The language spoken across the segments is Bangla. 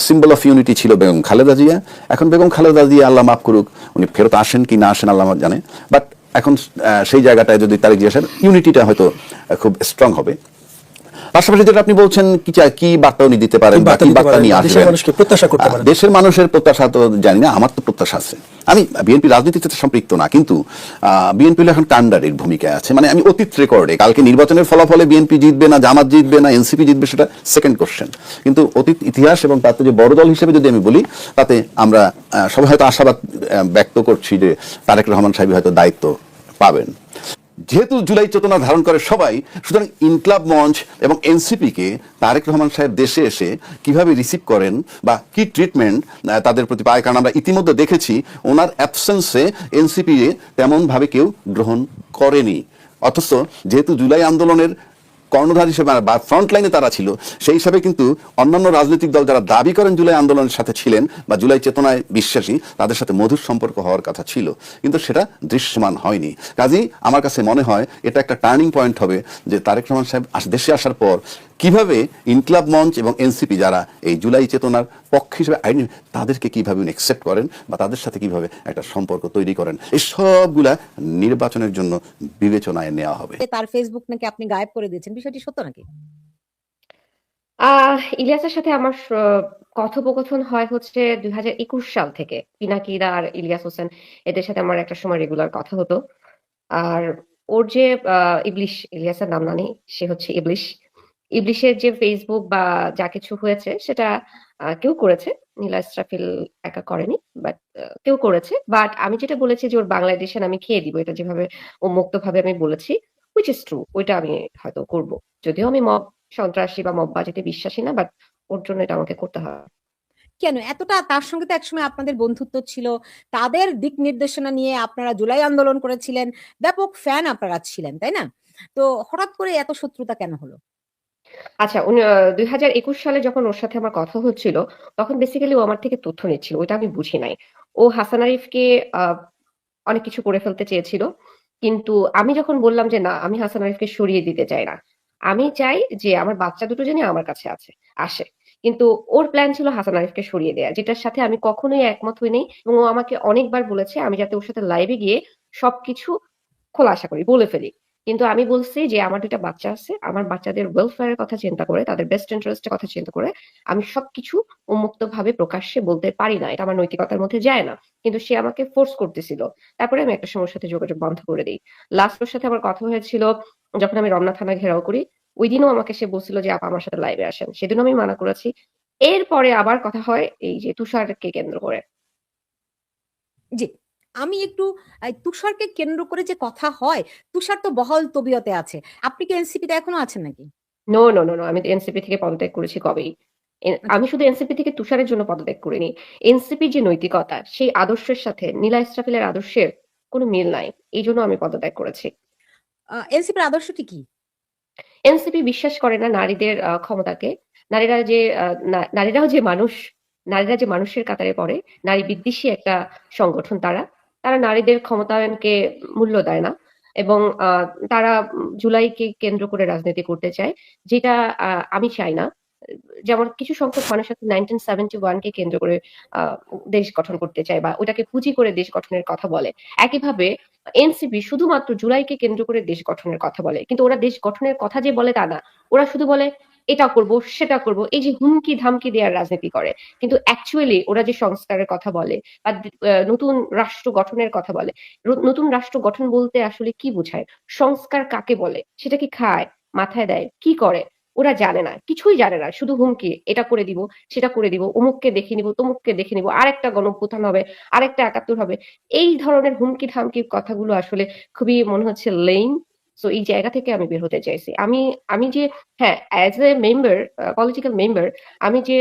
সিম্বল অফ ইউনিটি ছিল বেগম খালেদা জিয়া। এখন বেগম খালেদা জিয়া আল্লাহ মাফ করুক, উনি ফেরত আসেন কি না আসেন আল্লাহ জানে, বাট এখন সেই জায়গাটায় যদি তারেক জিয়া সাহেব ইউনিটিটা হয়তো খুব স্ট্রং হবে। পাশাপাশি যেটা আপনি বলছেন কি বার্তা উনি দিতে পারেন বা কি বার্তা নিয়ে আসবেন, দেশের মানুষের প্রত্যাশা তো জানি না, আমার তো প্রত্যাশা আছে। আমি বিএনপি রাজনীতিতে সম্পৃক্ত না, কিন্তু বিএনপি এখন কান্ডারির ভূমিকায় আছে। মানে আমি অতীত রেকর্ডে, কালকে নির্বাচনের ফলাফলে বিএনপি জিতবে না জামাত জিতবে না এনসিপি জিতবে সেটা সেকেন্ড কোশ্চেন, কিন্তু অতীত ইতিহাস এবং তাতে যে বড় দল হিসেবে যদি আমি বলি, তাতে আমরা সবাই হয়তো আশাবাদ ব্যক্ত করছি যে তারেক রহমান সাহেব হয়তো দায়িত্ব পাবেন। যেহেতু জুলাই চেতনা ধারণ করে সবাই, সুতরাং ইনকলাব মঞ্চ এবং এনসিপি কে তারেক রহমান সাহেব দেশে এসে কিভাবে রিসিভ করেন বা কি ট্রিটমেন্ট তাদের প্রতি পায়, কারণ আমরা ইতিমধ্যে দেখেছি ওনার অ্যাবসেন্সে এনসিপি তেমন ভাবে কেউ গ্রহণ করেনি। অথচ যেহেতু জুলাই আন্দোলনের কর্ণধার হিসেবে বা ফ্রন্ট লাইনে তারা ছিল, সেই হিসাবে কিন্তু অন্যান্য রাজনৈতিক দল যারা দাবি করেন জুলাই আন্দোলনের সাথে ছিলেন বা জুলাই চেতনায় বিশ্বাসী, তাদের সাথে মধুর সম্পর্ক হওয়ার কথা ছিল, কিন্তু সেটা দৃশ্যমান হয়নি। কাজেই আমার কাছে মনে হয় এটা একটা টার্নিং পয়েন্ট হবে যে তারেক রহমান সাহেব দেশে আসার পর কিভাবে ইনকলাব মঞ্চ এবং এনসিপি যারা এই জুলাই চেতনার পক্ষ হিসেবে তাদেরকে কিভাবে উনি অ্যাকসেপ্ট করেন বা তাদের সাথে কিভাবে একটা সম্পর্ক তৈরি করেন, এই সবগুলা নির্বাচনের জন্য বিবেচনায় নেওয়া হবে। তার ফেসবুক নাকি আপনি গায়েব করে দিয়েছেন, বিষয়টি সত্য নাকি? ইলিয়াসের সাথে আমার কথোপকথন হয় হচ্ছে 2021 সাল থেকে। পিনাকিদা আর ইলিয়াস হোসেন এদের সাথে আমার একটা সময় রেগুলার কথা হতো। আর ওর যে ইবলিশ, ইলিয়াসের নাম নানি, সে হচ্ছে ইবলিশ। ইবলিশের যে ফেসবুক বা যা কিছু হয়েছে সেটা কেউ করেছে। নীলা ইসরাফিল একা করেনি, বাট কেউ করেছে। বাট আমি যেটা বলেছি যে ওর বাংলা এডিশন আমি খেয়ে দিব, এটা যেভাবে উন্মুক্তভাবে আমি বলেছি, হুইচ ইজ ট্রু, ওইটা আমি হয়তো করব। যদিও আমি মব সন্ত্রাসী বা মববাজিতে বিশ্বাসী না, বাট ওর জন্য এটা আমাকে করতে হবে। কেন এতটা? তার সঙ্গে তো একসময় আপনাদের বন্ধুত্ব ছিল, তাদের দিক নির্দেশনা নিয়ে আপনারা জুলাই আন্দোলন করেছিলেন, ব্যাপক ফ্যান আপনারা ছিলেন, তাই না? তো হঠাৎ করে এত শত্রুতা কেন হলো? আচ্ছা, 2021 সালে যখন ওর সাথে আমার কথা হচ্ছিল, তখন বেসিক্যালি ও আমার থেকে তথ্য নিচ্ছিল। ওইটা আমি বুঝি নাই। ও হাসান আরিফকে আ অনেক কিছু করে ফেলতে চেয়েছিল। কিন্তু আমি যখন বললাম যে, "না, আমি হাসান আরিফকে সরিয়ে দিতে চাই না। আমি চাই যে আমার বাচ্চা দুটো যেন আমার কাছে আসে।" কিন্তু ওর প্ল্যান ছিল হাসান আরিফকে সরিয়ে দেয়া। যেটার সাথে আমি কখনোই একমত হই নাই এবং ও আমাকে অনেকবার বলেছে আমি যাতে ওর সাথে লাইভে গিয়ে সবকিছু খোলাসা করি, বলে ফেলি। কিন্তু আমি বলছি যে আমার ২ টা বাচ্চা আছে। আমার বাচ্চাদের ওয়েলফেয়ার এর কথা চিন্তা করে, তাদের বেস্ট ইন্টারেস্ট এর কথা চিন্তা করে আমি সবকিছু উন্মুক্তভাবে প্রকাশ্যে বলতে পারি না। এটা আমার নৈতিকতার মধ্যে যায় না। কিন্তু সে আমাকে ফোর্স করতেছিল। তারপরে আমি একটা সময় ওর সাথে যোগাযোগ বন্ধ করে দেই। লাস্ট ওর সাথে আমার কথা হয়েছিল যখন আমি রমনা থানা ঘেরাও করি। ঐদিনও আমাকে সে বলছিল যে, "আপা আমার সাথে লাইভে আসেন।" সেদিনও আমি মানা করেছি। এরপরে আবার কথা হয় এই যে তুষারকে কেন্দ্র করে। জি, আমি একটু তুষারকে কেন্দ্র করে যে কথা হয়, তুষার তো বহাল তবিয়তে আছে। আপনি কি এনসিপিতে এখনো আছেন নাকি? No, no, no, no. আমি এনসিপি থেকে পদত্যাগ করেছি কবেই। আচ্ছা, আমি শুধু এনসিপি থেকে তুষারের জন্য পদত্যাগ করিনি। এনসিপির যে নৈতিকতা, সেই আদর্শের সাথে নীলা ইসরাফিলের আদর্শের কোনো মিল নাই। এইজন্য আমি পদত্যাগ করেছি। এনসিপির আদর্শটি কি? এনসিপি বিশ্বাস করে না নারীদের ক্ষমতাকে। নারীরা যে নারীরাও যে মানুষ, নারীরা যে মানুষের কাতারে পড়ে, নারী বিদ্বেষী একটা সংগঠন তারা। তারা নারীদের ক্ষমতায়নকে মূল্য দেয় না এবং তারা জুলাইকে কেন্দ্র করে রাজনীতি করতে চায়। যেটা আমি চাই না। যেমন কিছু সংখ্যক মানুষ আছে 1971 কে কেন্দ্র করে আ দেশ গঠন করতে চায় বা ওটাকে পুঁজি করে দেশ গঠনের কথা বলে। একইভাবে এনসিপি শুধুমাত্র জুলাইকে কেন্দ্র করে দেশ গঠনের কথা বলে। কিন্তু ওরা দেশ গঠনের কথা যে বলে তা না। ওরা শুধু বলে এটা করব, সেটা করব। এই যে হুমকি-ধামকি দেওয়ার রাজনীতি করে। কিন্তু অ্যাকচুয়ালি ওরা যে সংস্কারের কথা বলে বা নতুন রাষ্ট্র গঠনের কথা বলে। নতুন রাষ্ট্র গঠন বলতে আসলে কি বোঝায়? সংস্কার কাকে বলে? সেটা কি খায়? মাথায় দেয়? কি করে? ওরা জানে না। কিছুই জানে না। শুধু হুমকি। এটা করে দিব, সেটা করে দিব। অমুককে দেখে নিব, তমুককে দেখে নিব। আরেকটা গণঅভ্যুত্থান হবে, আরেকটা ৭১ হবে। এই ধরনের হুমকি-ধামকির কথাগুলো আসলে খুবই মনে হচ্ছে লেইম। সো এই জায়গা থেকে আমি বের হতে চাইছি। আমি যে হ্যাঁ, as a member, political member, আমি যে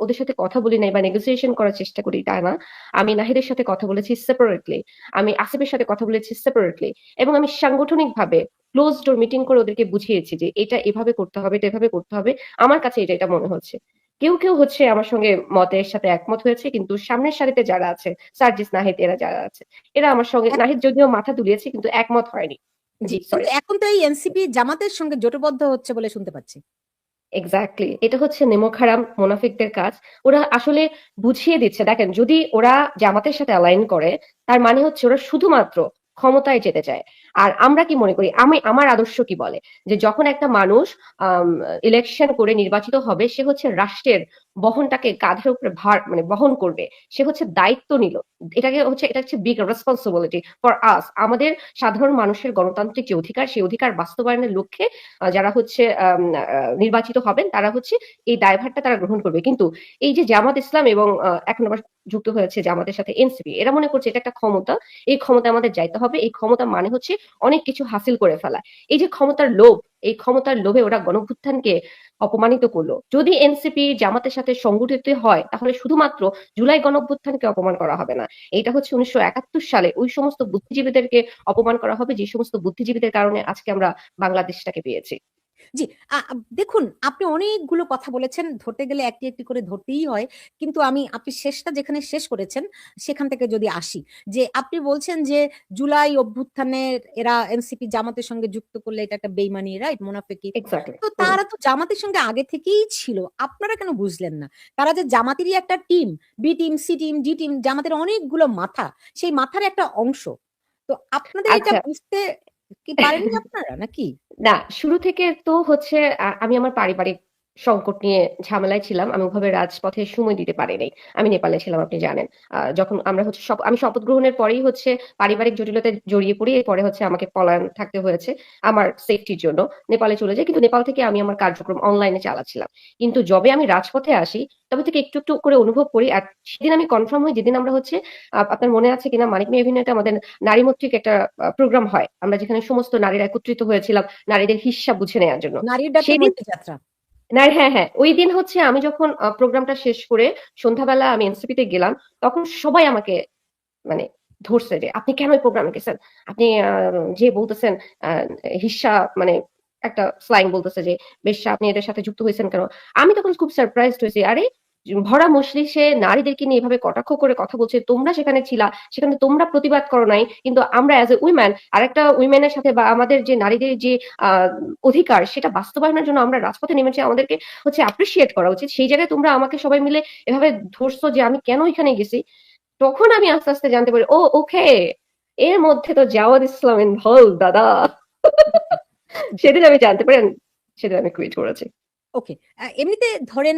ওদের সাথে কথা বলি নাই বা নেগোসিয়েশন করার চেষ্টা করি তা না। আমি নাহিদের সাথে কথা বলেছি সেপারেটলি। আমি আসিফের সাথে কথা বলেছি সেপারেটলি এবং আমি সাংগঠনিকভাবে ক্লোজ ডোর মিটিং করে ওদেরকে বুঝিয়েছি যে এটা এভাবে করতে হবে, এটা এভাবে করতে হবে। আমার কাছে এটা মনে হচ্ছে। কেউ হচ্ছে আমার সঙ্গে মতের সাথে একমত হয়েছে, কিন্তু সামনের সারিতে যারা আছে, সার্জিস, নাহিদ এরা যারা আছে, এরা আমার সঙ্গে, এক নাহিদ যদিও মাথা দুলিয়েছে কিন্তু একমত হয়নি। জি, জি, কিন্তু সরি। এখন তো এই এনসিপি জামাতের সঙ্গে জোটবদ্ধ হচ্ছে বলে শুনতে পাচ্ছি। এক্স্যাক্টলি, এটা হচ্ছে নেমোখারাম মুনাফিকদের কাজ। ওরা আসলে বুঝিয়ে দিচ্ছে, দেখেন যদি ওরা জামাতের সাথে অ্যালাইন করে তার মানে হচ্ছে ওরা শুধুমাত্র ক্ষমতায় যেতে চায়। আর আমরা কি মনে করি, আমার আদর্শ কি বলে যে যখন একটা মানুষ ইলেকশন করে নির্বাচিত হবে সে হচ্ছে রাষ্ট্রের বহনটাকে কাঁধের উপরে ভার মানে বহন করবে, সে হচ্ছে দায়িত্ব নিল। এটা হচ্ছে বিগ রেসপন্সিবিলিটি ফর আস। আমাদের সাধারণ মানুষের গণতান্ত্রিক যে অধিকার, সেই অধিকার বাস্তবায়নের লক্ষ্যে যারা হচ্ছে নির্বাচিত হবেন তারা হচ্ছে এই দায়ভারটা তারা গ্রহণ করবে। কিন্তু এই যে জামাত ইসলাম এবং এখন আবার যুক্ত হয়েছে জামাতের সাথে এনসিপি, এরা মনে করছে এটা একটা ক্ষমতা, এই ক্ষমতা আমাদের যাইতে হবে, এই ক্ষমতা মানে হচ্ছে অনেক কিছু হাসিল করে ফেলা। এই যে ক্ষমতার লোভ, এই ক্ষমতার লোভে ওরা গণভ্যুত্থানকে অপমানিত করলো। যদি এনসিপি জামাতের সাথে সংগঠিত হয় তাহলে শুধুমাত্র জুলাই গণভ্যুত্থানকে অপমান করা হবে না, এটা হচ্ছে 1971 সালে ওই সমস্ত বুদ্ধিজীবীদেরকে অপমান করা হবে যে সমস্ত বুদ্ধিজীবীদের কারণে আজকে আমরা বাংলাদেশটাকে পেয়েছি। জি, দেখুন আপনি অনেকগুলো কথা বলেছেন। ধরতে গেলে একটি, একটি করে ধরতেই হয়। কিন্তু আপনি শেষটা যেখানে শেষ করেছেন, সেখান থেকে যদি আসি, যে আপনি বলছেন যে জুলাই অভ্যুত্থানের এরা এনসিপি জামাতের সঙ্গে যুক্ত করলে এটা একটা বেইমানি, রাইট? মুনাফিকি। এক্স্যাক্টলি। তো তারা তো জামাতের সঙ্গে আগে থেকেই ছিল। আপনারা কেন বুঝলেন না? তারা যে জামাতেরই একটা team, B team, C team, D team, জামাতের অনেকগুলো মাথা। সেই মাথার একটা অংশ। তো আপনাদের এটা আচ্ছা, বুঝতে কি পারেননি আপনারা নাকি? না, শুরু থেকে তো হচ্ছে আমি আমার পারিবারিক সংকট নিয়ে ঝামেলায় ছিলাম। আমি ওভাবে রাজপথে সময় দিতে পারি নাই। আমি নেপালে ছিলাম, আপনি জানেন। যখন আমরা হচ্ছে আমি শপথ গ্রহণের পরেই হচ্ছে পারিবারিক জটিলতায় জড়িয়ে পড়ি। এরপরে হচ্ছে আমাকে পলায়ন থাকতে হয়েছে আমার সেফটির জন্য। নেপালে চলে যাই। কিন্তু নেপাল থেকে আমি আমার কার্যক্রম অনলাইনে চালাচ্ছিলাম। কিন্তু যবে আমি রাজপথে আসি তবে থেকে একটু, একটু করে অনুভব করি। আর সেদিন আমি কনফার্ম হই যেদিন আমরা হচ্ছে আপনার মনে আছে কিনা মানিক মিয়া এভিনিউতে আমাদের নারীমৈত্রিক একটা প্রোগ্রাম হয়। আমরা যেখানে সমস্ত নারীরা একত্রিত হয়েছিলাম নারীদের হিস্যা বুঝে নেওয়ার জন্য। নারীর ডাকে সেদিন মৈত্রী যাত্রা। হ্যাঁ, হ্যাঁ। ঐদিন হচ্ছে আমি যখন প্রোগ্রামটা শেষ করে সন্ধ্যাবেলা আমি এনসিপি তে গেলাম, তখন সবাই আমাকে মানে ধরছে যে, "আপনি কেন এই প্রোগ্রামে গেছেন? আপনি যেয়ে বলতেছেন আ হিস্যা" মানে একটা স্ল্যাং বলতেছে যে, "বেশ্যা আপনি এদের সাথে যুক্ত হইছেন কেন?" আমি তখন খুব সারপ্রাইজড হইছি। আরে ভরা মজলিসে নারীদেরকে নিয়ে এভাবে কটাক্ষ করে কথা বলছে, তোমরা সেখানে ছিলা, সেখানে তোমরা প্রতিবাদ করো নাই। কিন্তু আমরা এজ এ উইমেন আরেকটা উইমেনের সাথে বা আমাদের যে নারীদের যে আ অধিকার সেটা বাস্তবায়নের জন্য আমরা রাজপথে নেমেছি। আমাদেরকে হচ্ছে অ্যাপ্রিশিয়েট করা উচিত। সেই জায়গায় তোমরা আমাকে সবাই মিলে এভাবে ধরছো যে আমি কেন এখানে গেছি? তখন আমি আস্তে, আস্তে জানতে পারি, ও ওকে, এর মধ্যে তো জাওয়াদ ইসলাম ইনভলভড দাদা। সেদিন আমি জানতে পারি, সেদিন আমি কুইট করেছি। ওকে। এমনিতে ধরেন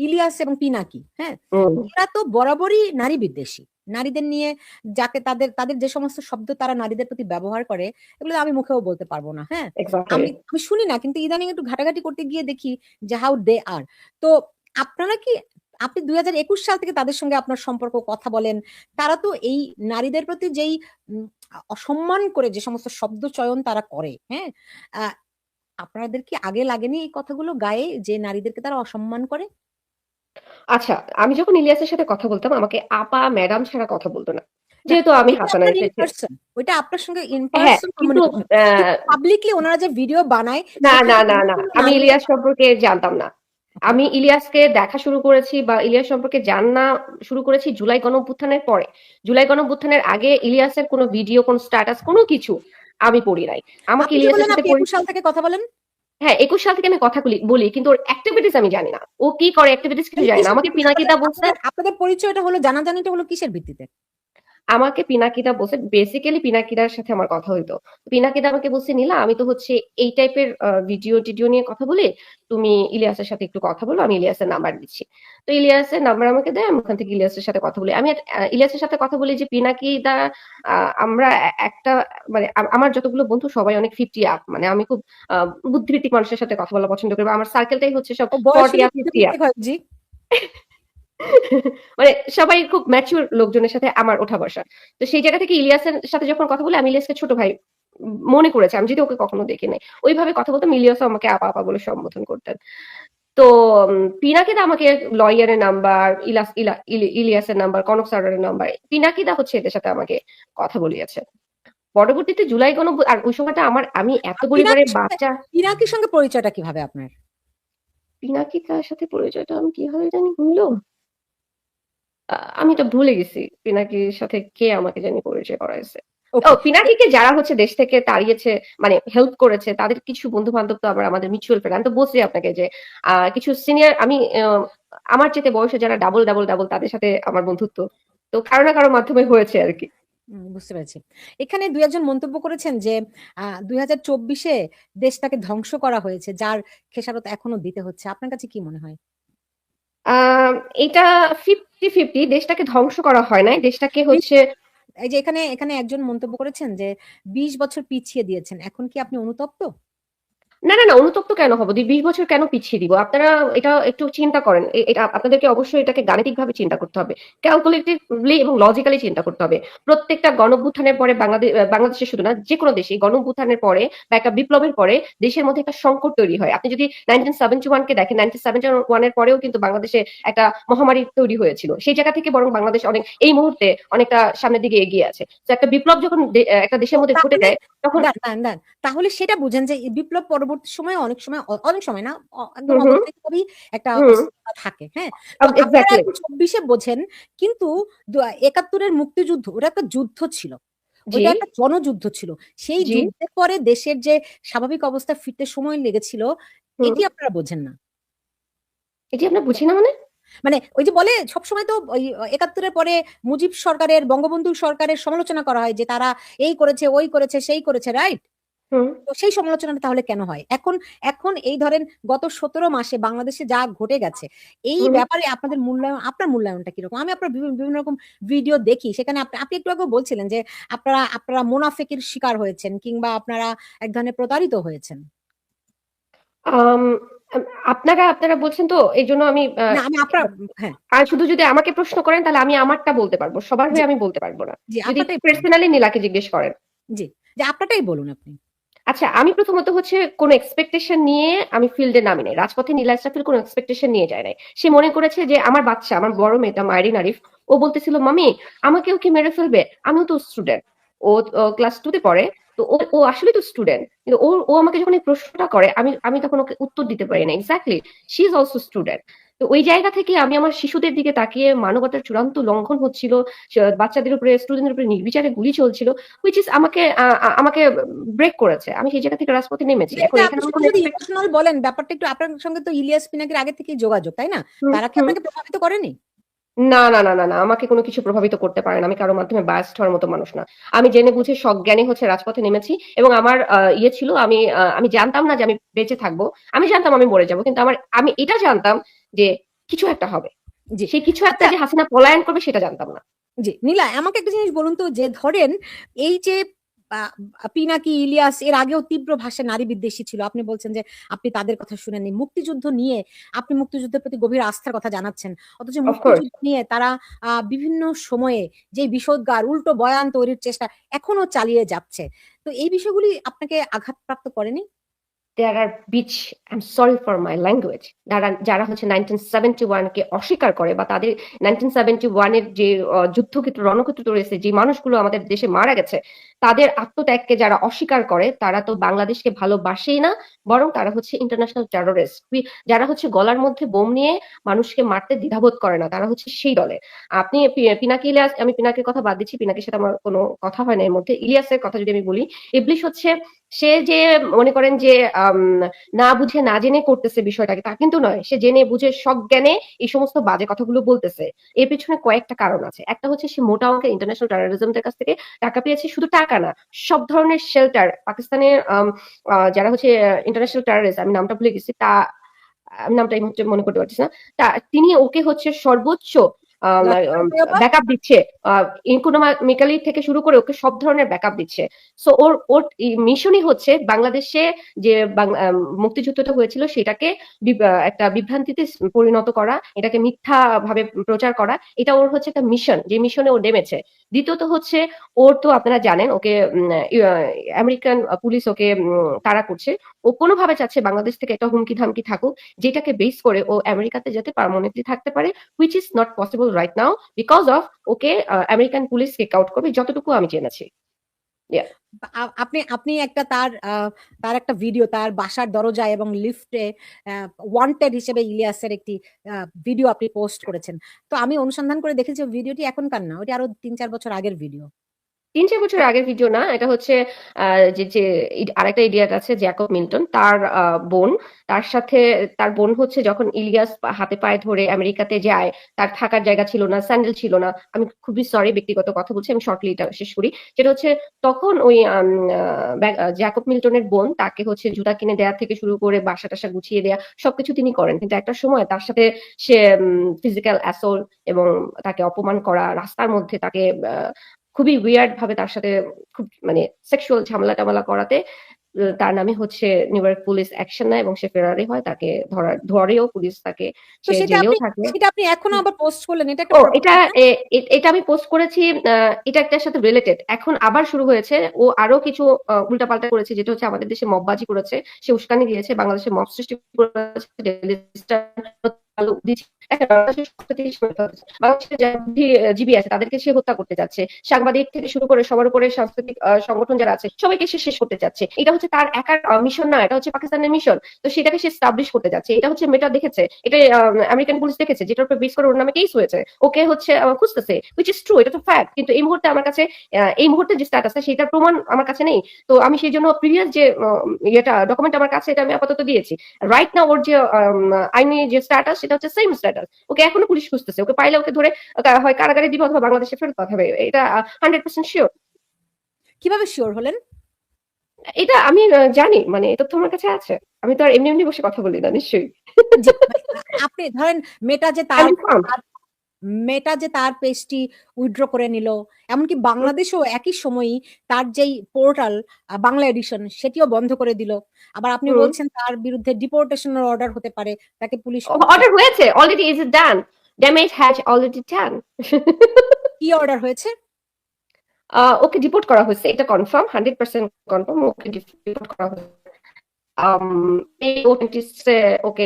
ইলিয়াস এবং পিনাকি, হ্যাঁ? হুম, এরা তো বরাবরই নারী বিদ্বেষী। নারীদের নিয়ে যাকে তাদের তাদের যে সমস্ত শব্দ তারা নারীদের প্রতি ব্যবহার করে, এগুলো আমি মুখেও বলতে পারবো না, হ্যাঁ? এক্সাক্টলি। আমি শুনি না, কিন্তু ইদানিং একটু ঘাটাঘাটি করতে গিয়ে দেখি যে হাউ দে আর। তো আপনারা কি, আপনি 2021 সাল থেকে তাদের সঙ্গে আপনার সম্পর্ক, কথা বলেন। তারা তো এই নারীদের প্রতি যেই অসম্মান করে যে সমস্ত শব্দ চয়ন তারা করে, হ্যাঁ? আ আপনাদের কি আগে লাগেনি এই কথাগুলো গায়ে, যে নারীদেরকে তারা অসম্মান করে? আচ্ছা, আমি যখন ইলিয়াসের সাথে কথা বলতাম আমাকে আপা, ম্যাডাম ছাড়া কথা বলতো না। না, যেহেতু আমি ওইটা হাসানা আপনার ইন এসেছি। পারসন। ওইটা আপনার সঙ্গে ইন হ্যাঁ, পারসন কিন্তু কমিউনিকেশন। কিন্তু পাবলিকলি ওনারা যে ভিডিও বানায় না, সেখানে না, না, না। অনেকগুলো আমি নারী। ইলিয়াস সম্পর্কে জানতাম না। ওকে। আমি ইলিয়াসকে দেখা শুরু করেছি বা ইলিয়াস সম্পর্কে জানা শুরু করেছি জুলাই গণঅভ্যুত্থানের পরে। জুলাই গণঅভ্যুত্থানের আগে ইলিয়াসের কোনো ভিডিও, কোনো স্ট্যাটাস, কোনো কিছু আমি পড়ি নাই। আমাকে আপনি যে ইলিয়াসের বললেন সাথে আপনি 21 সাল থেকে কথা বলেন? হ্যাঁ, ২১ সাল থেকে আমি কথা বলি কিন্তু ওর এক্টিভিটিস আমি জানি না। ও কি করে এক্টিভিটিস কিছু মানে জানি না। কিসের আমাকে ভিত্তিতে পিনাকি আপনাদের দা বলছে আপনাদের আপনাদের পরিচয়টা হলো, জানাজানিটা হলো কিসের ভিত্তিতে? আমাকে পিনাকিদা বলছে, বেসিক্যালি পিনাকিদার সাথে আমার কথা হইতো। পিনাকিদা আমাকে বলছে, নীলা আমি তো হচ্ছে এই টাইপের ভিডিও টিডিও নিয়ে কথা বলি, তুমি ইলিয়াসের সাথে একটু কথা বলো, আমি ইলিয়াসের নাম্বার দিচ্ছি। তো ইলিয়াসের নাম্বার আমাকে দেয়, আমি ওখান থেকে ইলিয়াসের সাথে কথা বলি। আমি ইলিয়াসের সাথে কথা বলি যে পিনাকিদা আমরা একটা মানে আমার যতগুলো বন্ধু সবাই অনেক 50 আপ, মানে আমি খুব বুদ্ধিভিত্তিক মানুষের সাথে কথা বলা পছন্দ করি। আমার সার্কেলটাই হচ্ছে সব ও বয়স 40 হলে আপ, 50 আপ। বুদ্ধিবৃত্তিক হয় জি। মানে সবাই খুব ম্যাচিউর লোকজনের সাথে আমার ওঠা বসা। তো সেই জায়গা থেকে ইলিয়াসের সাথে যখন কথা বলি আমি ইলিয়াসকে ছোট ভাই মনে করেছি, আমি যদি ওকে কখনো দেখি নাই। ওইভাবে কথা বলতাম, ইলিয়াসও আমাকে আপা আপা বলে সম্বোধন করতেন। তো পিনাকিদা আমাকে লয়ারের নাম্বার, ইলিয়াসের নাম্বার, কনক স্যারের নাম্বার, পিনাকিদা হচ্ছে এদের সাথে আমাকে কথা বলিয়েছে। পরবর্তীতে জুলাই আর ওই সময়টা আমি এত পরিবারের বাচ্চা। পিনাকির সঙ্গে পরিচয়টা কিভাবে আপনার? পিনাকিদার সাথে পরিচয়টা আমি কিভাবে জানি হইলো, আমি এটা ভুলে গেছি পিনাকির সাথে কে আমাকে জানি পরিচয় করাইছে। ওকে। পিনাকিকে যারা হচ্ছে দেশ থেকে তাড়িয়েছে, মানে হেল্প করেছে, তাদের কিছু বন্ধু বান্ধব তো আবার আমাদের মিউচুয়াল ফ্রেন্ড। আমি তো বলছি আপনাকে যে কিছু সিনিয়র, আমি আমার চেয়ে বয়সে যারা ডাবল ডাবল ডাবল, তাদের সাথে আমার বন্ধুত্ব তো কারো না কারো মাধ্যমে হয়েছে আর কি। বুঝতে পেরেছি। এখানে দুই একজন মন্তব্য করেছেন যে 2024-এ দেশটাকে ধ্বংস করা হয়েছে, যার খেসারত এখনো দিতে হচ্ছে। আপনার কাছে কি মনে হয়? আহ এটা 50-50, দেশটাকে ধ্বংস করা হয় নাই, দেশটাকে হচ্ছে এই যে এখানে এখানে একজন মন্তব্য করেছেন যে 20 বছর পিছিয়ে দিয়েছেন, এখন কি আপনি অনুতপ্ত? না না না, অনুতপ্ত কেন হবো? 20 বছর কেন পিছিয়ে দিব? আপনারা এটা একটু চিন্তা করেন। এটা আপনাদেরকে অবশ্যই এটাকে গাণিতিক ভাবে চিন্তা করতে হবে, ক্যালকুলেটিভলি এবং লজিক্যালি চিন্তা করতে হবে। প্রত্যেকটা গণঅভ্যুত্থানের পরে বাংলাদেশে শুধু না, যে কোনো দেশে গণঅভ্যুত্থানের পরে বা একটা বিপ্লবের পরে দেশের মধ্যে একটা সংকট তৈরি হয়। আপনি যদি 1971-কে দেখেন, 1971-এর পরেও কিন্তু বাংলাদেশে একটা মহামারী তৈরি হয়েছিল। সেই জায়গা থেকে বরং বাংলাদেশ অনেক এই মুহূর্তে অনেকটা সামনের দিকে এগিয়ে আছে। তো একটা বিপ্লব যখন একটা দেশের মধ্যে ঘটে তাহলে যায়, তখন দাঁড়ান, তাহলে সেটা বুঝেন যে এই বিপ্লব পরবর্তী সময়ে অনেক সময়, অনেক সময় না, একদম হুম হুম অবৈতনিকভাবেই একটা হুম অস্থিরতা থাকে। হ্যাঁ, তো আপনারা এক্স্যাক্টলি। এখন 24-এ বোঝেন, কিন্তু 71-এর মুক্তিযুদ্ধ ওটা একটা যুদ্ধ ছিল, জি ওইটা একটা জনযুদ্ধ ছিল। সেই জি। যুদ্ধের পরে দেশের যে স্বাভাবিক অবস্থা ফিরতে সময় লেগেছিল, হুম। এটি আপনারা বোঝেন না। এটি আমরা বুঝি না মানে? মানে ওই যে বলে সবসময় তো ওই 71-এর পরে মুজিব সরকারের, বঙ্গবন্ধু সরকারের সমালোচনা করা হয় যে তারা এই করেছে, ওই করেছে, সেই করেছে, রাইট? হুম। তো সেই সমালোচনাটা তাহলে কেন হয় এখন? এখন এই ধরেন গত 17 মাসে বাংলাদেশে যা ঘটে গেছে, এই হুম। ব্যাপারে আপনাদের মূল্যায়ন, আপনার মূল্যায়নটা কিরকম? আমি আপনার বিভিন্ন বিভিন্ন রকম ভিডিও দেখি, সেখানে আপনি আপনি একটু আগে বলছিলেন যে আপনারা আপনারা মুনাফিকের শিকার হয়েছেন, কিংবা আপনারা এক ধরনের প্রতারিত হয়েছেন। আম, আম, আপনারা আপনারা বলছেন তো, এই জন্য আমি না, আমি আপনার, হ্যাঁ, আর শুধু যদি আমাকে প্রশ্ন করেন তাহলে আমি আমারটা বলতে পারবো, সবার জি হয়ে আমি বলতে পারবো না। জি যদি আপনারটাই বলুন। পার্সোনালি নীলাকে জিজ্ঞেস করেন। জি, যে আপনারটাই বলুন আপনি। আচ্ছা, আমি প্রথমত হচ্ছে কোনো এক্সপেকটেশন নিয়ে আমি ফিল্ডে নামি নাই। রাজপথে নীলা ইসরাফিল কোনো এক্সপেকটেশন নিয়ে যায় নাই। সে মনে করেছে যে আমার বাচ্চা, আমার বড় মেয়েটা মাইরিন আরিফ, ও বলতেছিল মামি আমাকেও কি মেরে ফেলবে, আমিও তো স্টুডেন্ট। ও ক্লাস 2-তে পড়ে। তো ও ও আসলে তো স্টুডেন্ট, কিন্তু ও ও আমাকে যখন এই প্রশ্নটা করে, আমি আমি তখন ওকে উত্তর দিতে পারি না। Exactly, she is also student. তো ওই জায়গা থেকে আমি আমার শিশুদের দিকে তাকিয়ে, মানবতার চূড়ান্ত লঙ্ঘন হচ্ছিল, বাচ্চাদের উপরে, স্টুডেন্টের উপরে নির্বিচারে গুলি চলছিল, হুইচ ইজ আমাকে আমাকে ব্রেক করেছে। আমি সেই জায়গা থেকে রাজপথে নেমেছি। এখন এটা এখানে আপনি আমার শুধু কোনো যদি ইমোশনাল বলেন, ব্যাপারটা একটু, আপনার সঙ্গে তো ইলিয়াস পিনাকির আগে থেকেই যোগাযোগ, তাই না? হুম তারা কি হুম। আপনাকে প্রভাবিত করেনি? না না না না না, আমাকে কোনো কিছু প্রভাবিত করতে পারে না। আমি কারোর মাধ্যমে বায়াস্ট হওয়ার মতো মানুষ না। আমি জেনে বুঝে সজ্ঞানে হচ্ছে রাজপথে নেমেছি, এবং আমার ইয়ে ছিল, আমি জানতাম না যে আমি বেঁচে থাকবো। আমি জানতাম আমি মরে যাবো, কিন্তু আমি এটা জানতাম যে কিছু একটা হবে। জি। সেই কিছু একটা আচ্ছা, যে হাসিনা পলায়ন করবে সেটা জানতাম না। জি নীলা, আমাকে একটা জিনিস বলুন তো, যে ধরেন এই যে পিনাকি, ইলিয়াস এর আগেও তীব্র ভাষায় নারী বিদ্বেষী ছিল, আপনি বলছেন যে আপনি তাদের কথা শুনেননি। মুক্তিযুদ্ধ নিয়ে আপনি মুক্তিযুদ্ধের প্রতি গভীর আস্থার কথা জানাচ্ছেন, অথচ অফকোর্স। মুক্তিযুদ্ধ নিয়ে তারা বিভিন্ন সময়ে যে বিষোদ্গার, উল্টো বয়ান তৈরির চেষ্টা এখনো চালিয়ে যাচ্ছে। তো এই বিষয়গুলি আপনাকে আঘাতপ্রাপ্ত করেনি? There are bitch, I am sorry for my language, যারা যারা হচ্ছে 1971-কে অস্বীকার করে, বা তাদের 1971-এর যে যুদ্ধক্ষেত্র, রণক্ষেত্র রয়েছে, যে মানুষগুলো আমাদের দেশে মারা গেছে, তাদের আত্মত্যাগকে যারা অস্বীকার করে, তারা তো বাংলাদেশকে ভালোবাসেই না, বরং তারা হচ্ছে ইন্টারন্যাশনাল টেরোরিস্ট। যারা হচ্ছে গলার মধ্যে বোম নিয়ে মানুষকে মারতে দ্বিধাবোধ করে না, তারা হচ্ছে সেই দলে। আপনি পিনাকি ইলিয়াস, আমি পিনাকির কথা বাদ দিচ্ছি, পিনাকির সাথে আমার কোনো কথা হয় না এর মধ্যে। ইলিয়াসের কথা যদি আমি বলি, ইবলিশ হচ্ছে, সে যে মনে করেন যে না বুঝে না জেনে করতেছে বিষয়টাকে, তা কিন্তু নয়। সে জেনে বুঝে সজ্ঞানে এই সমস্ত বাজে কথাগুলো বলতেছে। এর পেছনে কয়েকটা কারণ আছে। একটা হচ্ছে সে মোটা অঙ্কের ইন্টারন্যাশনাল টেরোরিজমদের কাছ থেকে টাকা পেয়েছে। শুধু টাকা না, সব ধরনের শেল্টার পাকিস্তানের যারা হচ্ছে ইন্টারন্যাশনাল টেররিস্ট, আমি নামটা ভুলে গেছি, আমি নামটা এই মুহূর্তে মনে করতে পারছি না। তিনি ওকে হচ্ছে সর্বোচ্চ ব্যাকআপ দিচ্ছে, ইকোনমিক্যালি থেকে শুরু করে ওকে সব ধরনের ব্যাকআপ দিচ্ছে। সো ওর ওর মিশনই হচ্ছে বাংলাদেশে যে মুক্তিযুদ্ধটা হয়েছিল সেটাকে একটা বিভ্রান্তিতে পরিণত করা, এটাকে মিথ্যা ভাবে প্রচার করা। এটা ওর হচ্ছে একটা মিশন, যে মিশনে ও নেমেছে। দ্বিতীয়ত হচ্ছে, ওর তো আপনারা জানেন, ওকে আমেরিকান পুলিশ ওকে তাড়া করছে। ও কোনোভাবে চাচ্ছে বাংলাদেশ থেকে একটা হুমকি ধামকি থাকুক, যেটাকে বেস করে ও আমেরিকাতে যাতে পার্মানেন্টলি থাকতে পারে, which is not possible right now, because of okay American police kick out করবে, যতটুকু আমি জেনেছি। আপনি আপনি একটা তার একটা ভিডিও, তার বাসার দরজায় এবং লিফটে ওয়ান্টেড হিসেবে ইলিয়াসের একটি ভিডিও আপনি পোস্ট করেছেন। তো আমি অনুসন্ধান করে দেখেছি ভিডিওটি এখনকার না, ওটি আরো 3-4 বছর আগের ভিডিও। ৩-৪ বছর আগের ভিডিও না। এটা হচ্ছে যে আরেকটা ইডিয়ট আছে জ্যাকব মিল্টন। তার বোন। তার সাথে তার বোন হচ্ছে যখন ইলিয়াস হাতে পায়ে ধরে আমেরিকাতে যায়, তার থাকার জায়গা ছিল না, স্যান্ডেল ছিল না। আমি খুবই সরি ব্যক্তিগত কথা বলছি। আমি শর্টলি এটা শেষ করি। সেটা হচ্ছে তখন ওই জ্যাকব মিল্টনের বোন তাকে হচ্ছে জুতা কিনে দেয়া থেকে শুরু করে বাসা-টাসা গুছিয়ে দেয়া সবকিছু তিনি করেন। কিন্তু একটা সময় তার সাথে সে ফিজিক্যাল অ্যাসল্ট এবং তাকে অপমান করা, রাস্তার মধ্যে তাকে খুবই উইয়ার্ড ভাবে তার সাথে খুব মানে সেক্সুয়াল ঝামেলা-টামেলা করাতে তার নামে হচ্ছে নিউ ইয়র্ক পুলিশ অ্যাকশন নেয় এবং সে ফেরারি হয়। তাকে ধরেও পুলিশ তাকে, তো সে জেলেও থাকে। সেটা আপনি এখনো আবার পোস্ট করলেন, এটা একটা ও প্রবলেম না? এটা আমি পোস্ট করেছি। এটা একটার সাথে রিলেটেড। এখন আবার শুরু হয়েছে। ও আরো কিছু উল্টাপাল্টা করেছে, যেটা হচ্ছে আমাদের দেশে মববাজি করেছে। সে উস্কানি দিয়েছে, বাংলাদেশে মব সৃষ্টি করেছে, ডেইলি স্টার দিচ্ছে। দেখেন, বাংলাদেশের যারা বুদ্ধিজীবী আছে তাদেরকে সে হত্যা করতে যাচ্ছে। সাংবাদিক থেকে শুরু করে সবার উপরে সাংস্কৃতিক সংগঠন যারা আছে সবাইকে সে শেষ করতে যাচ্ছে। এটা হচ্ছে তার একার মিশন না, এটা হচ্ছে পাকিস্তানের মিশন। তো সেটাকে সে স্টাবলিশ করতে যাচ্ছে। এটা হচ্ছে মেটা দেখেছে, এটা আমেরিকান পুলিশ দেখেছে, যেটার উপর বেস করে ওর নামে কেস হয়েছে। ওকে হচ্ছে খুঁজতেছে, হুইচ ইজ ট্রু, এটা তো ফ্যাক্ট। কিন্তু এই মুহূর্তে আমার কাছে এই মুহূর্তে যে স্ট্যাটাসটা সেটার প্রমাণ আমার কাছে নেই। তো আমি সেই জন্য প্রিভিয়াস যে ইয়েটা ডকুমেন্ট আমার কাছে এটা আমি আপাতত দিয়েছি। রাইট নাও ওর যে আইনি যে স্ট্যাটাস সেটা হচ্ছে সেম স্ট্যাটাস। ওকে এখনো পুলিশ খুঁজতেছে। ওকে পাইলে ওকে ধরে হয় কারাগারে দিবে অথবা বাংলাদেশে ফেরত পাঠাবে। এটা 100% শিওর। কিভাবে শিওর হলেন? এটা আমি জানি, মানে এই তথ্য আমার কাছে আছে। আমি তো আর এমনি এমনি বসে কথা বলি না নিশ্চয়ই। জি, আপনি ধরেন মেটা যে তার আমি কনফার্ম। মেটা যে তার পেজটি উইথড্র করে নিল, এমনকি বাংলাদেশেও একই সময়ই তার যেই পোর্টাল বাংলা এডিশন সেটিও বন্ধ করে দিল। আবার আপনি বলছেন তার বিরুদ্ধে ডিপোর্টেশনের অর্ডার হতে পারে, তাকে পুলিশ খুঁজছে। অর্ডার হয়েছে, already is it done, damage has already done. কি অর্ডার হয়েছে? ওকে ডিপোর্ট করা হয়েছে, এটা কনফার্ম, 100% কনফার্ম। ওকে ডিপোর্ট করা হয়েছে। ওকে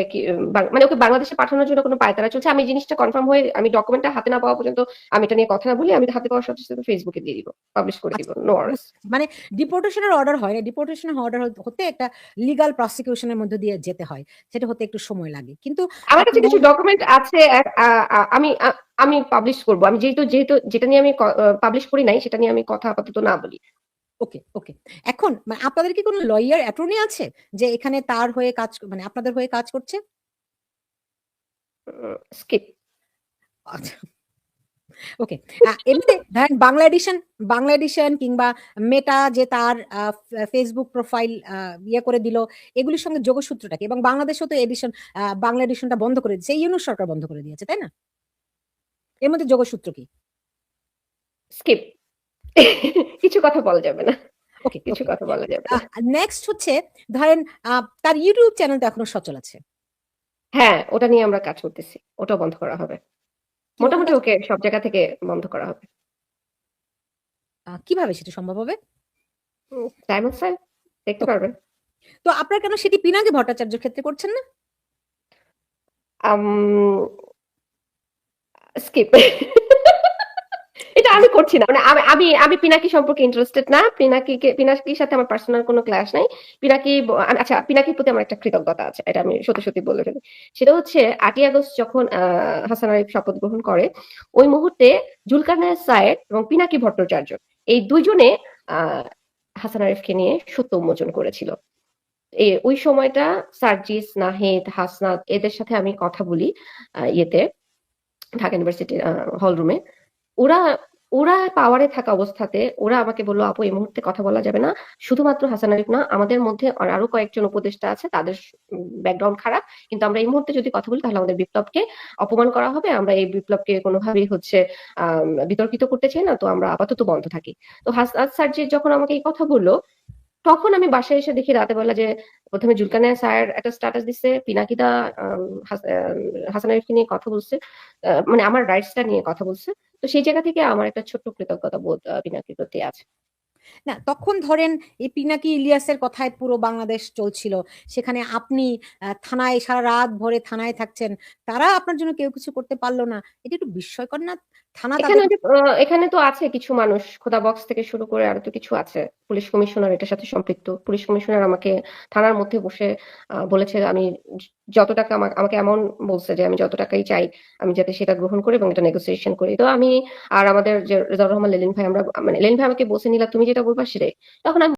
মানে ওকে বাংলাদেশে পাঠানোর জন্য কোনো পায়তারা চলছে। আমি জিনিসটা কনফার্ম হয়ে আমি ডকুমেন্টটা হাতে না পাওয়া পর্যন্ত আমি এটা নিয়ে কথা না বলি। আমি হাতে পাওয়ার সাথে সাথে ফেসবুকে দিয়ে দিব, পাবলিশ করে দিব। আচ্ছা, নো ওয়ারিস। মানে ডিপোর্টেশনের অর্ডার হয় না, ডিপোর্টেশনের অর্ডার হতে একটা লিগাল প্রসিকিউশনের মধ্যে দিয়ে যেতে হয়, সেটা হতে একটু সময় লাগে। কিন্তু আমার কাছে কিছু ডকুমেন্ট আছে, আমি আমি পাবলিশ করব। আমি যেহেতু যেহেতু যেটা নিয়ে আমি পাবলিশ করি নাই সেটা নিয়ে আমি কথা আপাতত না বলি। ওকে, ওকে। এখন মানে আপনাদের কি কোনো লয়ার অ্যাটর্নি আছে যে এখানে তার হয়ে কাজ, মানে আপনাদের হয়ে কাজ করছে? স্কিপ। আচ্ছা, ওকে। এমনিতে ধরেন বাংলা এডিশন কিংবা মেটা যে তার ফেসবুক প্রোফাইল ইয়ে করে দিল, এগুলির সঙ্গে যোগসূত্রটা কি? এবং বাংলাদেশেও তো এডিশন বাংলা এডিশনটা বন্ধ করে দিয়েছে, ইউনূস সরকার বন্ধ করে দিয়েছে, তাই না? এর মধ্যে যোগসূত্র কি? স্কিপ। কিছু কথা বলা যাবে না। ওকে, কিছু ওকে। কথা বলা যাবে না। নেক্সট হচ্ছে ধরেন তার ইউটিউব চ্যানেল তো এখনো সচল আছে। হ্যাঁ, ওটা নিয়ে আমরা কাজ করতেছি। ওটাও বন্ধ করা হবে। কিভাবে মোটামুটি ওকে সব জায়গা থেকে বন্ধ করা হবে। কিভাবে সেটা সম্ভব হবে? টাইম আছে, দেখতে ওকে। পারবেন। তো আপনারা কেন সেটি পিনাকি ভট্টাচার্যের ক্ষেত্রে করছেন না? স্কিপ। এটা আমি করছি না। মানে আমি আমি পিনাকি সম্পর্কে ইন্টারেস্টেড না। পিনাকির সাথে আমার পার্সোনাল কোনো ক্লাশ নাই। আচ্ছা, পিনাকির প্রতি আমার একটা কৃতজ্ঞতা আছে। এটা আমি সত্যি সত্যি বলে ফেলি। সেটা হচ্ছে 8ই আগস্ট যখন হাসান আরিফ শপথ গ্রহণ করে, ওই মুহূর্তে জুলকারনাইন সায়েদ এবং পিনাকি ভট্টাচার্য এই দুইজনে হাসান আরিফকে নিয়ে সত্য উন্মোচন করেছিল। ওই সময়টা সার্জিস, নাহিদ, হাসনাত এদের সাথে আমি কথা বলি ইয়েতে, ঢাকা ইউনিভার্সিটির হল রুমে। ওরা ওরা পাওয়ারে থাকা অবস্থাতে ওরা আমাকে বলল, আপু এই মুহূর্তে কথা বলা যাবে না। শুধুমাত্র হাসান আরিফ না, আমাদের মধ্যে আরো কয়েকজন উপদেষ্টা আছে, তাদের ব্যাকগ্রাউন্ড খারাপ। কিন্তু আমরা এই মুহূর্তে যদি কথা বলি তাহলে আমাদের বিপ্লবকে অপমান করা হবে। আমরা এই বিপ্লবকে কোনোভাবেই হচ্ছে বিতর্কিত করতে চাই না। তো আমরা আপাতত বন্ধ থাকি। তো হাসনাত স্যারজি যখন আমাকে এই কথা বললো, তখন আমি বাসায় এসে দেখি রাতে বেলা যে প্রথমে জুলকারনাইন স্যার একটা স্ট্যাটাস দিচ্ছে, পিনাকিদা হাসান আরিফকে নিয়ে কথা বলছে, মানে আমার রাইটসটা নিয়ে কথা বলছে। তো সেই জায়গা থেকে আমার একটা ছোট্ট কৃতজ্ঞতা বোধ পিনাকির প্রতি আছে। না, তখন ধরেন এই পিনাকি ইলিয়াসের কথায় পুরো বাংলাদেশ চলছিল, সেখানে আপনি থানায় সারা রাত ভরে থানায় থাকছেন, তারা আপনার জন্য কেউ কিছু করতে পারলো না, এটা একটু বিস্ময়কর না? থানা তাদের এখানে তো আছে কিছু মানুষ, খোদা বক্স থেকে শুরু করে আরো তো কিছু আছে। পুলিশ কমিশনার এটার সাথে সম্পৃক্ত। পুলিশ কমিশনার আমাকে থানার মধ্যে বসে বলেছে আমি যত টাকা আমাকে এমন বলছে যে আমি যত টাকাই চাই আমি যাতে সেটা গ্রহণ করি এবং এটা নেগোসিয়েশন করি। তো আমি আর আমাদের যে রেজাউর রহমান লেলিন ভাই আমরা মানে লেলিন ভাই আমাকে বলছে, নীলা তুমি যেটা বলবা সেটাই। তখন আমি